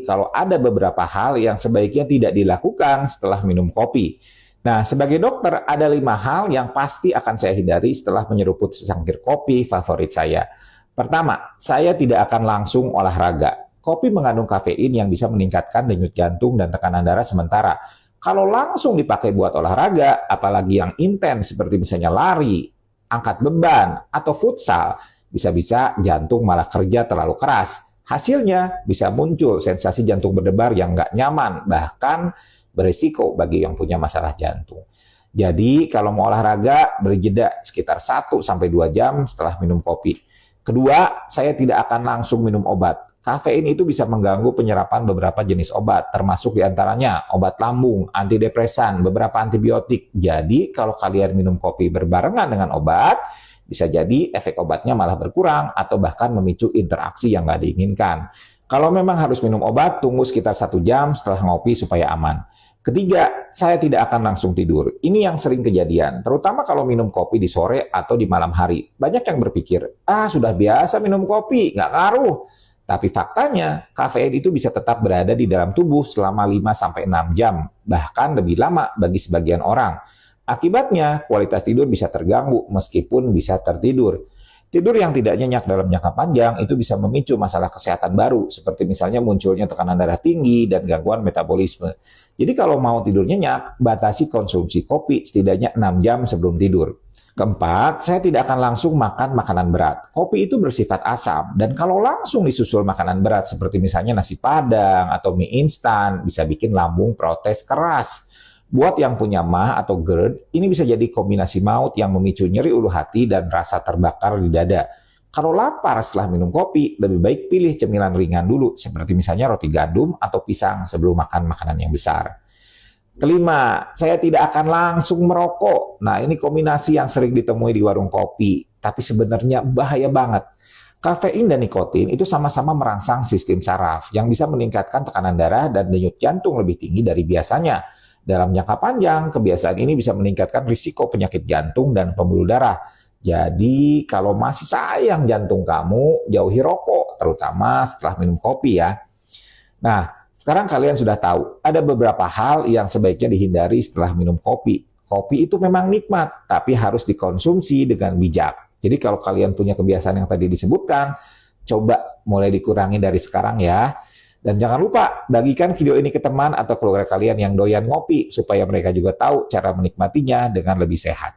kalau ada beberapa hal yang sebaiknya tidak dilakukan setelah minum kopi. Nah, sebagai dokter, ada 5 hal yang pasti akan saya hindari setelah menyeruput secangkir kopi favorit saya. Pertama, saya tidak akan langsung olahraga. Kopi mengandung kafein yang bisa meningkatkan denyut jantung dan tekanan darah sementara. Kalau langsung dipakai buat olahraga, apalagi yang intens seperti misalnya lari, angkat beban, atau futsal, bisa-bisa jantung malah kerja terlalu keras. Hasilnya bisa muncul sensasi jantung berdebar yang nggak nyaman, bahkan berisiko bagi yang punya masalah jantung. Jadi kalau mau olahraga, berjeda sekitar 1-2 jam setelah minum kopi. Kedua, saya tidak akan langsung minum obat. Kafein itu bisa mengganggu penyerapan beberapa jenis obat, termasuk diantaranya obat lambung, antidepresan, beberapa antibiotik. Jadi kalau kalian minum kopi berbarengan dengan obat, bisa jadi efek obatnya malah berkurang atau bahkan memicu interaksi yang nggak diinginkan. Kalau memang harus minum obat, tunggu sekitar 1 jam setelah ngopi supaya aman. Ketiga, saya tidak akan langsung tidur. Ini yang sering kejadian, terutama kalau minum kopi di sore atau di malam hari. Banyak yang berpikir, sudah biasa minum kopi, nggak ngaruh. Tapi faktanya, kafein itu bisa tetap berada di dalam tubuh selama 5-6 jam, bahkan lebih lama bagi sebagian orang. Akibatnya, kualitas tidur bisa terganggu meskipun bisa tertidur. Tidur yang tidak nyenyak dalam jangka panjang itu bisa memicu masalah kesehatan baru, seperti misalnya munculnya tekanan darah tinggi dan gangguan metabolisme. Jadi kalau mau tidur nyenyak, batasi konsumsi kopi setidaknya 6 jam sebelum tidur. Keempat, saya tidak akan langsung makan makanan berat. Kopi itu bersifat asam, dan kalau langsung disusul makanan berat seperti misalnya nasi padang atau mie instan, bisa bikin lambung protes keras. Buat yang punya MAH atau GERD, ini bisa jadi kombinasi maut yang memicu nyeri ulu hati dan rasa terbakar di dada. Kalau lapar setelah minum kopi, lebih baik pilih cemilan ringan dulu, seperti misalnya roti gandum atau pisang sebelum makan makanan yang besar. Kelima, saya tidak akan langsung merokok. Nah, ini kombinasi yang sering ditemui di warung kopi, tapi sebenarnya bahaya banget. Kafein dan nikotin itu sama-sama merangsang sistem saraf yang bisa meningkatkan tekanan darah dan denyut jantung lebih tinggi dari biasanya. Dalam jangka panjang, kebiasaan ini bisa meningkatkan risiko penyakit jantung dan pembuluh darah. Jadi, kalau masih sayang jantung kamu, jauhi rokok, terutama setelah minum kopi ya. Nah, sekarang kalian sudah tahu, ada beberapa hal yang sebaiknya dihindari setelah minum kopi. Kopi itu memang nikmat, tapi harus dikonsumsi dengan bijak. Jadi kalau kalian punya kebiasaan yang tadi disebutkan, coba mulai dikurangi dari sekarang ya. Dan jangan lupa bagikan video ini ke teman atau keluarga kalian yang doyan ngopi supaya mereka juga tahu cara menikmatinya dengan lebih sehat.